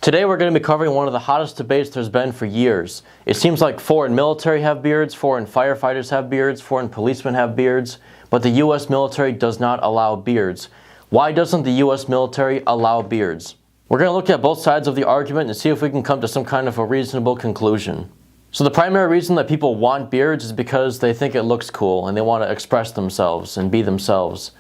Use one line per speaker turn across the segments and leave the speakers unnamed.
Today we're going to be covering one of the hottest debates there's been for years. It seems like foreign military have beards, foreign firefighters have beards, foreign policemen have beards, but the U.S. military does not allow beards. Why doesn't the U.S. military allow beards? We're going to look at both sides of the argument and see if we can come to some kind of a reasonable conclusion. So the primary reason that people want beards is because they think it looks cool and they want to express themselves and be themselves.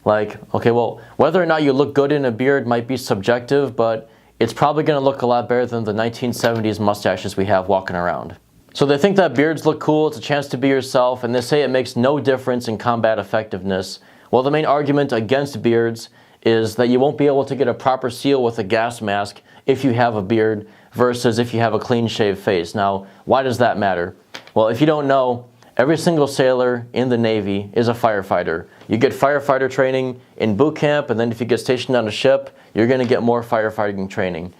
Like, okay, well, whether or not you look good in a beard might be subjective, but it's probably going to look a lot better than the 1970s mustaches we have walking around. So they think that beards look cool, it's a chance to be yourself, and they say it makes no difference in combat effectiveness. Well, the main argument against beards is that you won't be able to get a proper seal with a gas mask if you have a beard versus if you have a clean-shaved face. Now, why does that matter? Well, if you don't know, every single sailor in the Navy is a firefighter. You get firefighter training in boot camp, and then if you get stationed on a ship, you're going to get more firefighting training.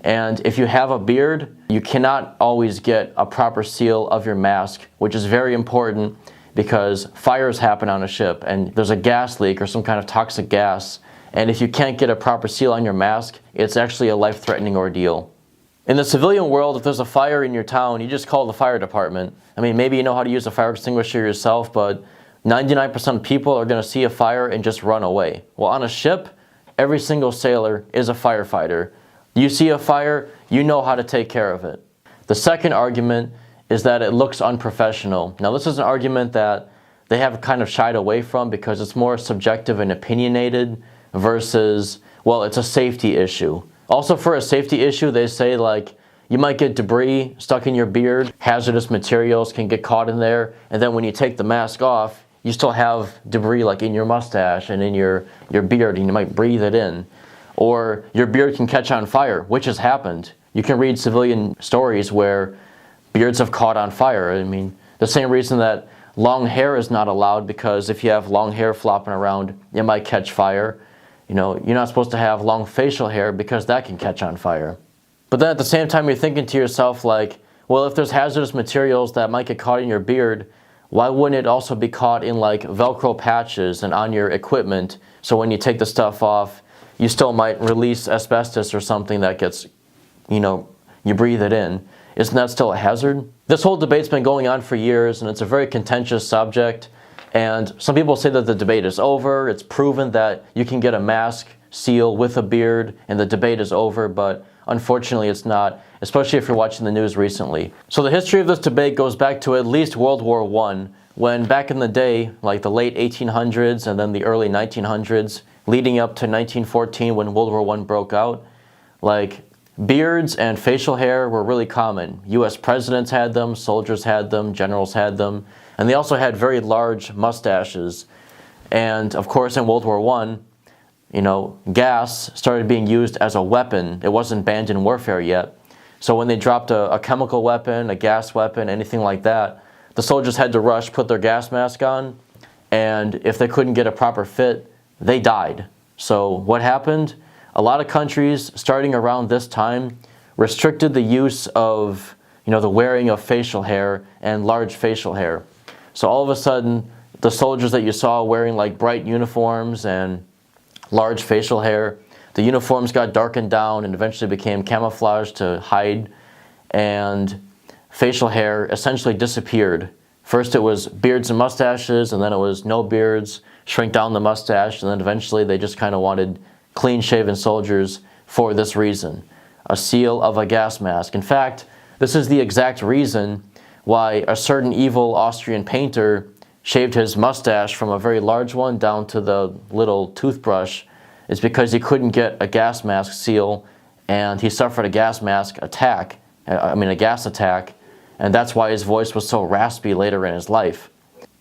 And if you have a beard, you cannot always get a proper seal of your mask, which is very important because fires happen on a ship and there's a gas leak or some kind of toxic gas. And if you can't get a proper seal on your mask, it's actually a life-threatening ordeal. In the civilian world, if there's a fire in your town, you just call the fire department. I mean, maybe you know how to use a fire extinguisher yourself, but 99% of people are going to see a fire and just run away. Well, on a ship, every single sailor is a firefighter. You see a fire, you know how to take care of it. The second argument is that it looks unprofessional. Now, this is an argument that they have kind of shied away from because it's more subjective and opinionated versus, well, it's a safety issue. Also, for a safety issue, they say, like, you might get debris stuck in your beard, hazardous materials can get caught in there, and then when you take the mask off, you still have debris like in your mustache and in your beard, and you might breathe it in. Or your beard can catch on fire, which has happened. You can read civilian stories where beards have caught on fire. I mean, the same reason that long hair is not allowed, because if you have long hair flopping around, it might catch fire. You know, you're not supposed to have long facial hair because that can catch on fire. But then at the same time, you're thinking to yourself, like, well, if there's hazardous materials that might get caught in your beard, why wouldn't it also be caught in like Velcro patches and on your equipment, so when you take the stuff off, you still might release asbestos or something that gets, you breathe it in. Isn't that still a hazard? This whole debate's been going on for years, and it's a very contentious subject. And some people say that the debate is over. It's proven that you can get a mask seal with a beard and the debate is over, but unfortunately it's not, especially if you're watching the news recently. So the history of this debate goes back to at least World War I, when back in the day, like the late 1800s and then the early 1900s, leading up to 1914 when World War I broke out, like beards and facial hair were really common. US presidents had them, soldiers had them, generals had them, and they also had very large mustaches. And of course in World War I, gas started being used as a weapon. It wasn't banned in warfare yet. So when they dropped a chemical weapon, a gas weapon, anything like that, the soldiers had to rush, put their gas mask on, and if they couldn't get a proper fit, they died. So what happened? A lot of countries, starting around this time, restricted the use of, the wearing of facial hair and large facial hair. So all of a sudden, the soldiers that you saw wearing like bright uniforms and large facial hair, the uniforms got darkened down and eventually became camouflaged to hide, and facial hair essentially disappeared. First it was beards and mustaches, and then it was no beards, shrink down the mustache, and then eventually they just kind of wanted clean-shaven soldiers for this reason, a seal of a gas mask. In fact, this is the exact reason why a certain evil Austrian painter shaved his mustache from a very large one down to the little toothbrush. It's because he couldn't get a gas mask seal, and he suffered a gas attack, and that's why his voice was so raspy later in his life.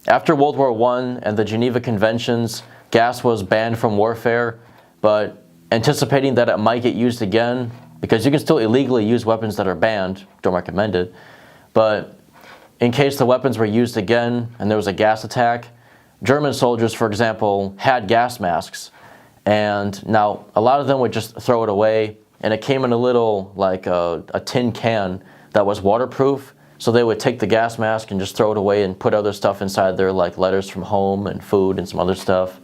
After World War I and the Geneva Conventions, gas was banned from warfare, but anticipating that it might get used again, because you can still illegally use weapons that are banned, don't recommend it, but in case the weapons were used again and there was a gas attack, German soldiers, for example, had gas masks. And now a lot of them would just throw it away, and it came in a little, like a tin can that was waterproof. So they would take the gas mask and just throw it away and put other stuff inside there, like letters from home and food and some other stuff.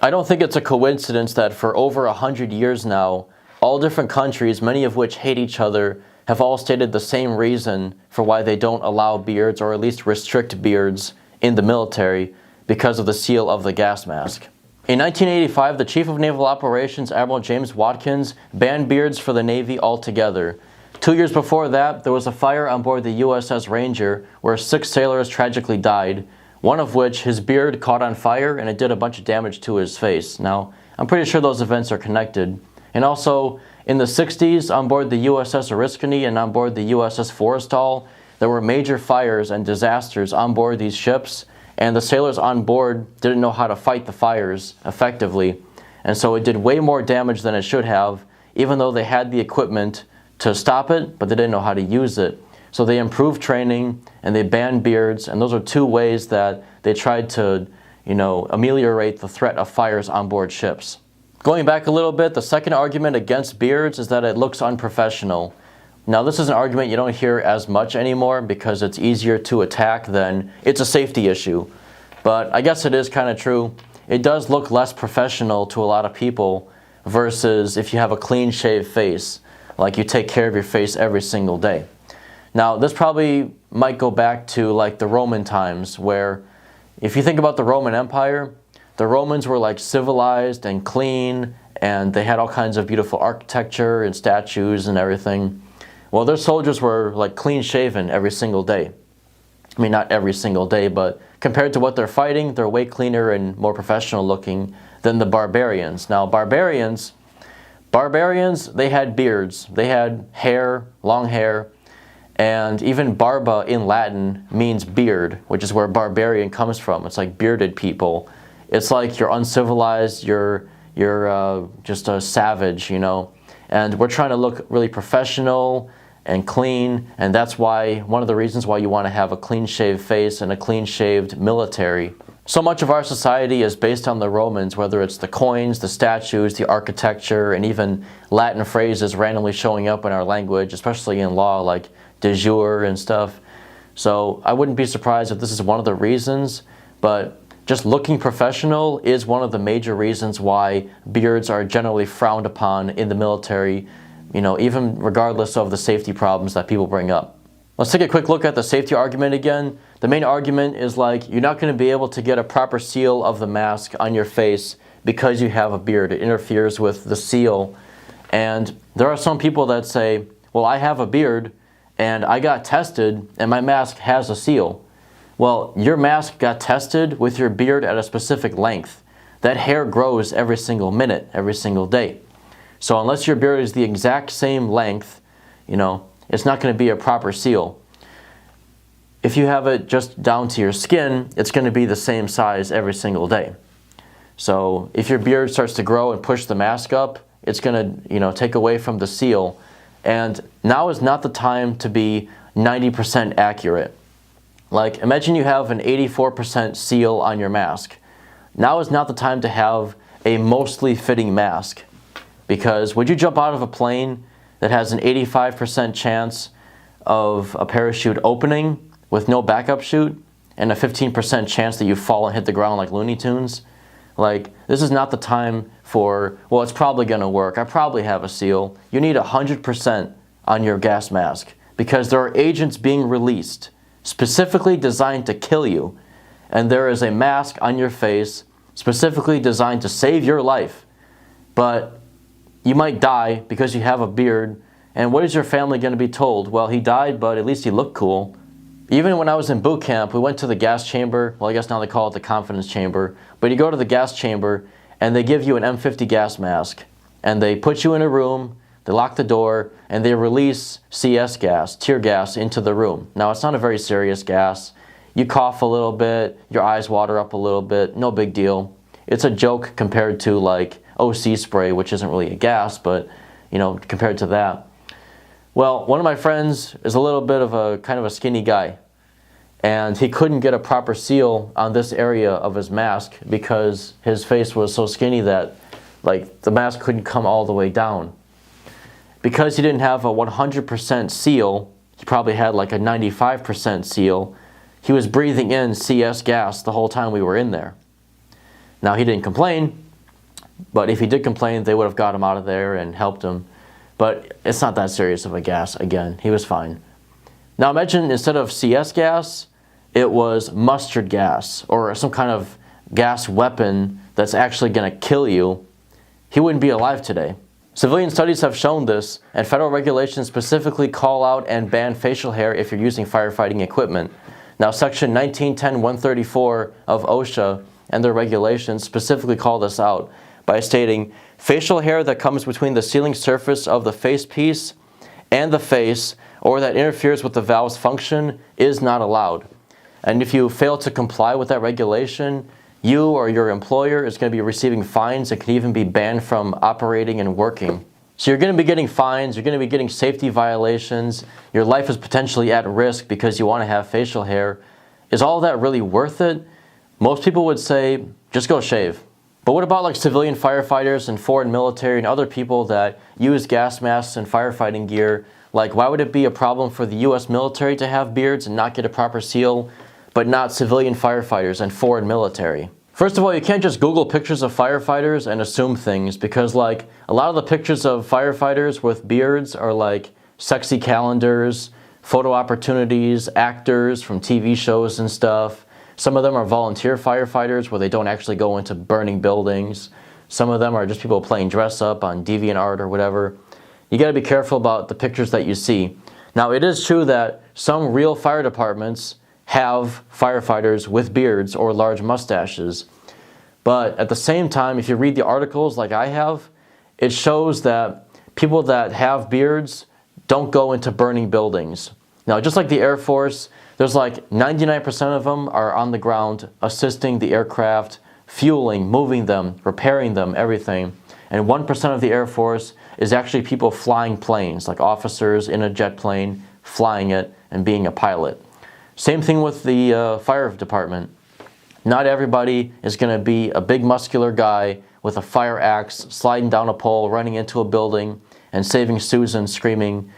I don't think it's a coincidence that for over 100 years now, All different countries, many of which hate each other, have all stated the same reason for why they don't allow beards, or at least restrict beards, in the military, because of the seal of the gas mask. In 1985, the Chief of Naval Operations, Admiral James Watkins, banned beards for the Navy altogether. 2 years before that, there was a fire on board the USS Ranger where 6 sailors tragically died, one of which his beard caught on fire and it did a bunch of damage to his face. Now, I'm pretty sure those events are connected. And also, in the 60s, on board the USS Oriskany and on board the USS Forrestal, there were major fires and disasters on board these ships, and the sailors on board didn't know how to fight the fires effectively. And so it did way more damage than it should have, even though they had the equipment to stop it, but they didn't know how to use it. So they improved training and they banned beards, and those are 2 ways that they tried to, ameliorate the threat of fires on board ships. Going back a little bit, the second argument against beards is that it looks unprofessional. Now, this is an argument you don't hear as much anymore because it's easier to attack than it's a safety issue. But I guess it is kind of true. It does look less professional to a lot of people versus if you have a clean-shaved face, like you take care of your face every single day. Now, this probably might go back to like the Roman times, where if you think about the Roman Empire, the Romans were like civilized and clean, and they had all kinds of beautiful architecture and statues and everything. Well, their soldiers were like clean-shaven every single day. I mean, not every single day, but compared to what they're fighting, they're way cleaner and more professional looking than the barbarians. Now, barbarians, they had beards. They had hair, long hair, and even barba in Latin means beard, which is where barbarian comes from. It's like bearded people. It's like you're uncivilized, you're just a savage, And we're trying to look really professional and clean, and that's why one of the reasons why you want to have a clean-shaved face and a clean-shaved military. So much of our society is based on the Romans, whether it's the coins, the statues, the architecture, and even Latin phrases randomly showing up in our language, especially in law, like de jure and stuff. So I wouldn't be surprised if this is one of the reasons, but just looking professional is one of the major reasons why beards are generally frowned upon in the military, even regardless of the safety problems that people bring up. Let's take a quick look at the safety argument again. The main argument is like, you're not going to be able to get a proper seal of the mask on your face because you have a beard. It interferes with the seal. And there are some people that say, well, I have a beard and I got tested and my mask has a seal. Well, your mask got tested with your beard at a specific length. That hair grows every single minute, every single day. So unless your beard is the exact same length, it's not going to be a proper seal. If you have it just down to your skin, it's going to be the same size every single day. So if your beard starts to grow and push the mask up, it's going to, take away from the seal. And now is not the time to be 90% accurate. Like, imagine you have an 84% seal on your mask. Now is not the time to have a mostly fitting mask. Because would you jump out of a plane that has an 85% chance of a parachute opening with no backup chute and a 15% chance that you fall and hit the ground like Looney Tunes? Like, this is not the time for, well, it's probably going to work. I probably have a seal. You need 100% on your gas mask because there are agents being released specifically designed to kill you. And there is a mask on your face specifically designed to save your life. But you might die because you have a beard. And what is your family going to be told? Well, he died, but at least he looked cool. Even when I was in boot camp, we went to the gas chamber. Well, I guess now they call it the confidence chamber. But you go to the gas chamber, and they give you an M50 gas mask. And they put you in a room, they lock the door, and they release CS gas, tear gas, into the room. Now, it's not a very serious gas. You cough a little bit, your eyes water up a little bit, no big deal. It's a joke compared to like OC spray, which isn't really a gas, but compared to that. Well, one of my friends is a little bit of a kind of a skinny guy, and he couldn't get a proper seal on this area of his mask because his face was so skinny that like the mask couldn't come all the way down. Because he didn't have a 100% seal, he probably had like a 95% seal, he was breathing in CS gas the whole time we were in there. Now, he didn't complain, but if he did complain, they would have got him out of there and helped him. but it's not that serious of a gas. Again, he was fine. Now imagine instead of CS gas, it was mustard gas or some kind of gas weapon that's actually going to kill you. He wouldn't be alive today. Civilian studies have shown this, and federal regulations specifically call out and ban facial hair if you're using firefighting equipment. Now, Section 1910-134 of OSHA and their regulations specifically call this out by stating, facial hair that comes between the sealing surface of the face piece and the face or that interferes with the valve's function is not allowed. And if you fail to comply with that regulation, you or your employer is going to be receiving fines that can even be banned from operating and working. So you're going to be getting fines, you're going to be getting safety violations, your life is potentially at risk because you want to have facial hair. Is all that really worth it? Most people would say, just go shave. But what about like civilian firefighters and foreign military and other people that use gas masks and firefighting gear? Like, why would it be a problem for the US military to have beards and not get a proper seal, but not civilian firefighters and foreign military? First of all, you can't just Google pictures of firefighters and assume things, because like a lot of the pictures of firefighters with beards are like sexy calendars, photo opportunities, actors from TV shows and stuff. Some of them are volunteer firefighters where they don't actually go into burning buildings. Some of them are just people playing dress up on DeviantArt or whatever. You got to be careful about the pictures that you see. Now, it is true that some real fire departments have firefighters with beards or large mustaches. But at the same time, if you read the articles like I have, it shows that people that have beards don't go into burning buildings. Now, just like the Air Force, there's like 99% of them are on the ground assisting the aircraft, fueling, moving them, repairing them, everything. And 1% of the Air Force is actually people flying planes, like officers in a jet plane, flying it and being a pilot. Same thing with the fire department. Not everybody is going to be a big muscular guy with a fire axe, sliding down a pole, running into a building, and saving Susan screaming,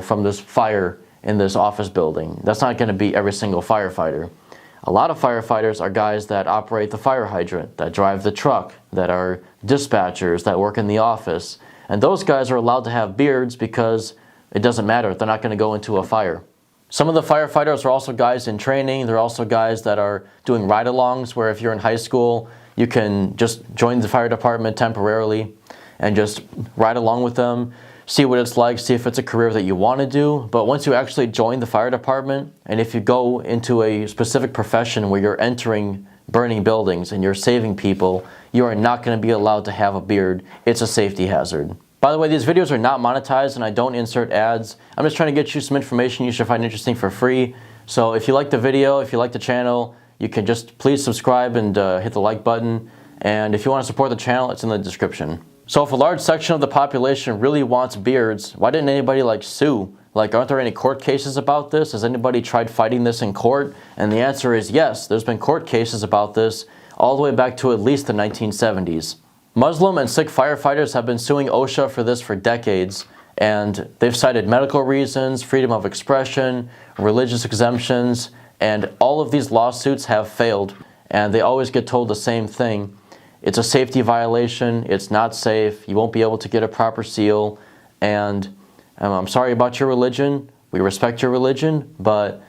from this fire in this office building. That's not going to be every single firefighter. A lot of firefighters are guys that operate the fire hydrant, that drive the truck, that are dispatchers, that work in the office. And those guys are allowed to have beards because it doesn't matter. They're not going to go into a fire. Some of the firefighters are also guys in training. They're also guys that are doing ride-alongs, where if you're in high school, you can just join the fire department temporarily and just ride along with them, see what it's like, see if it's a career that you want to do. But once you actually join the fire department, and if you go into a specific profession where you're entering burning buildings and you're saving people, you are not going to be allowed to have a beard. It's a safety hazard. By the way, these videos are not monetized and I don't insert ads. I'm just trying to get you some information you should find interesting for free. So if you like the video, if you like the channel, you can just please subscribe and hit the like button. And if you want to support the channel, it's in the description. So if a large section of the population really wants beards, why didn't anybody sue? Aren't there any court cases about this? Has anybody tried fighting this in court? And the answer is yes, there's been court cases about this all the way back to at least the 1970s. Muslim and Sikh firefighters have been suing OSHA for this for decades, and they've cited medical reasons, freedom of expression, religious exemptions, and all of these lawsuits have failed, and they always get told the same thing. It's a safety violation, it's not safe, you won't be able to get a proper seal, and I'm sorry about your religion, we respect your religion, but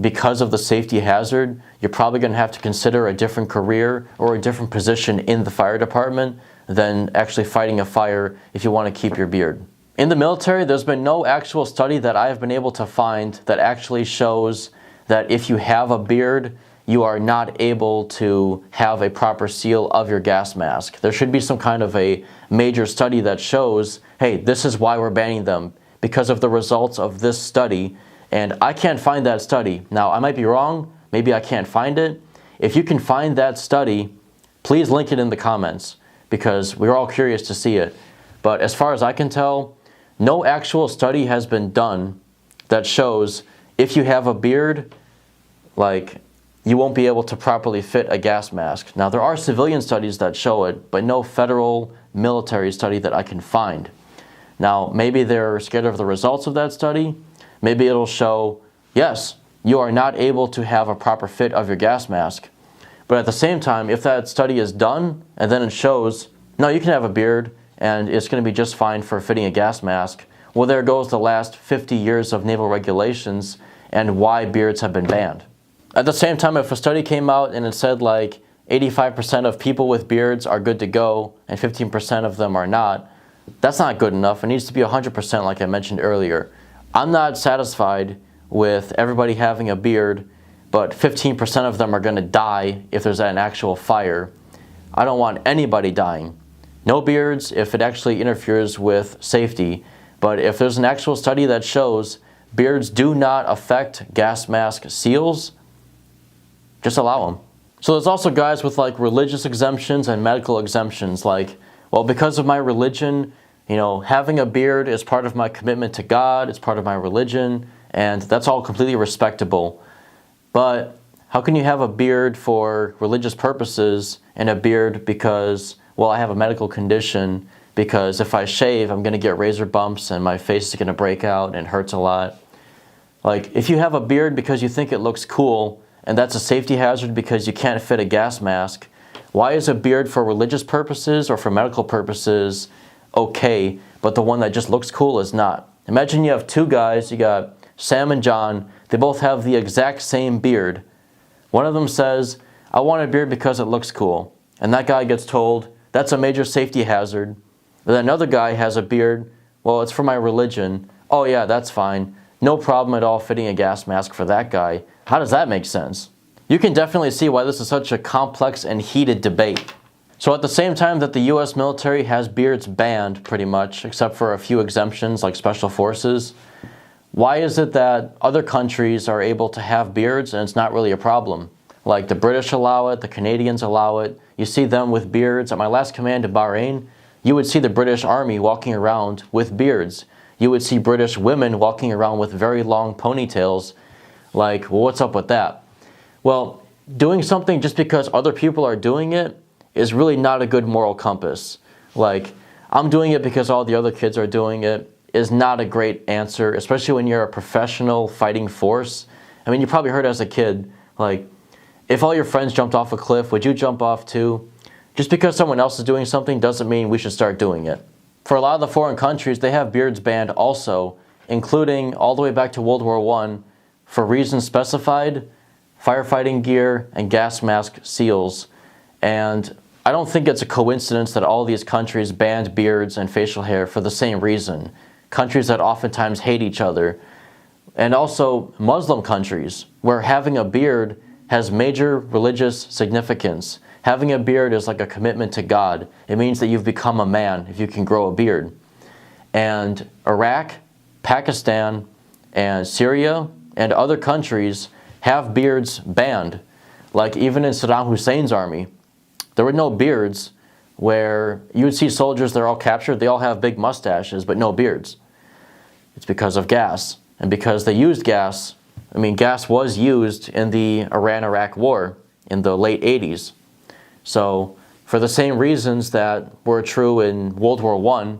because of the safety hazard, you're probably going to have to consider a different career or a different position in the fire department than actually fighting a fire if you want to keep your beard. In the military, there's been no actual study that I have been able to find that actually shows that if you have a beard, you are not able to have a proper seal of your gas mask. There should be some kind of a major study that shows, hey, this is why we're banning them, because of the results of this study. And I can't find that study. Now, I might be wrong. Maybe I can't find it. If you can find that study, please link it in the comments, because we're all curious to see it. But as far as I can tell, no actual study has been done that shows if you have a beard, you won't be able to properly fit a gas mask. Now, there are civilian studies that show it, but no federal military study that I can find. Now, maybe they're scared of the results of that study. Maybe it'll show, yes, you are not able to have a proper fit of your gas mask. But at the same time, if that study is done and then it shows, no, you can have a beard and it's going to be just fine for fitting a gas mask. Well, there goes the last 50 years of naval regulations and why beards have been banned. At the same time, if a study came out and it said like 85% of people with beards are good to go and 15% of them are not, that's not good enough. It needs to be 100% like I mentioned earlier. I'm not satisfied with everybody having a beard, but 15% of them are going to die if there's an actual fire. I don't want anybody dying. No beards if it actually interferes with safety, but if there's an actual study that shows beards do not affect gas mask seals, just allow them. So there's also guys with like religious exemptions and medical exemptions, like, well, because of my religion, you know, having a beard is part of my commitment to God, it's part of my religion, and that's all completely respectable. But how can you have a beard for religious purposes and a beard because, well, I have a medical condition, because if I shave, I'm going to get razor bumps and my face is going to break out and it hurts a lot. Like, if you have a beard because you think it looks cool, and that's a safety hazard because you can't fit a gas mask, why is a beard for religious purposes or for medical purposes okay, but the one that just looks cool is not? Imagine you have two guys, you got Sam and John, they both have the exact same beard. One of them says, I want a beard because it looks cool. And that guy gets told, that's a major safety hazard. Then another guy has a beard, well, it's for my religion. Oh yeah, that's fine. No problem at all fitting a gas mask for that guy. How does that make sense? You can definitely see why this is such a complex and heated debate. So at the same time that the US military has beards banned pretty much, except for a few exemptions like special forces, why is it that other countries are able to have beards and it's not really a problem? Like the British allow it, the Canadians allow it. You see them with beards. At my last command in Bahrain, you would see the British Army walking around with beards. You would see British women walking around with very long ponytails. Like, well, what's up with that? Well, doing something just because other people are doing it is really not a good moral compass. Like, I'm doing it because all the other kids are doing it is not a great answer, especially when you're a professional fighting force. I mean, you probably heard as a kid, like, if all your friends jumped off a cliff, would you jump off too? Just because someone else is doing something doesn't mean we should start doing it. For a lot of the foreign countries, they have beards banned also, including all the way back to World War I, for reasons specified, firefighting gear, and gas mask seals. And I don't think it's a coincidence that all these countries banned beards and facial hair for the same reason. Countries that oftentimes hate each other. And also Muslim countries, where having a beard has major religious significance. Having a beard is like a commitment to God. It means that you've become a man if you can grow a beard. And Iraq, Pakistan, and Syria, and other countries have beards banned. Like even in Saddam Hussein's army, there were no beards, where you would see soldiers, they're all captured, they all have big mustaches, but no beards. It's because of gas. And because they used gas, I mean, gas was used in the Iran-Iraq war in the late 80s. So for the same reasons that were true in World War I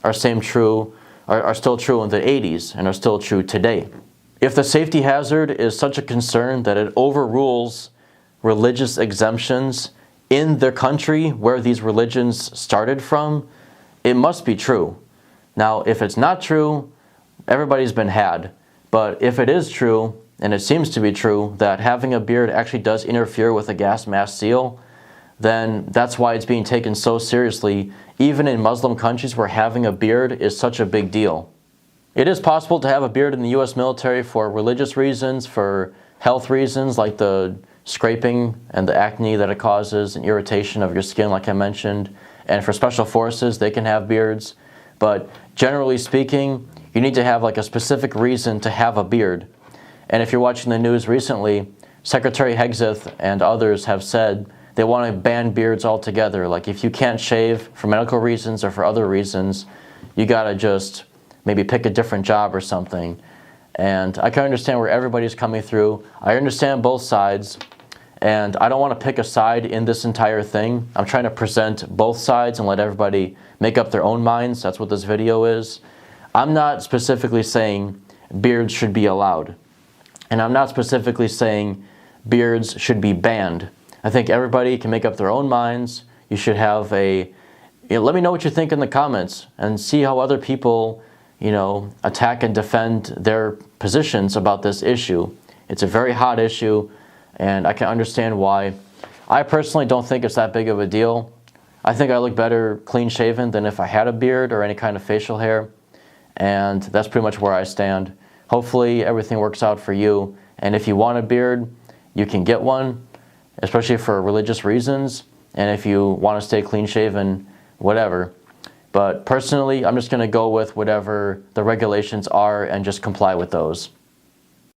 are still true in the 80s and are still true today. If the safety hazard is such a concern that it overrules religious exemptions in their country where these religions started from, it must be true. Now, if it's not true, everybody's been had. But if it is true, and it seems to be true, that having a beard actually does interfere with a gas mask seal, then that's why it's being taken so seriously, even in Muslim countries where having a beard is such a big deal. It is possible to have a beard in the US military for religious reasons, for health reasons, like the scraping and the acne that it causes and irritation of your skin, like I mentioned. And for special forces, they can have beards. But generally speaking, you need to have like a specific reason to have a beard. And if you're watching the news recently, Secretary Hegseth and others have said they want to ban beards altogether. Like if you can't shave for medical reasons or for other reasons, you gotta just maybe pick a different job or something. And I can understand where everybody's coming through. I understand both sides, and I don't want to pick a side in this entire thing. I'm trying to present both sides and let everybody make up their own minds. That's what this video is. I'm not specifically saying beards should be allowed. And I'm not specifically saying beards should be banned. I think everybody can make up their own minds. You should have a let me know what you think in the comments and see how other people, attack and defend their positions about this issue. It's a very hot issue, and I can understand why. I personally don't think it's that big of a deal. I think I look better clean shaven than if I had a beard or any kind of facial hair, and that's pretty much where I stand. Hopefully everything works out for you, and if you want a beard, you can get one, especially for religious reasons, and if you want to stay clean shaven, whatever. But personally, I'm just going to go with whatever the regulations are and just comply with those.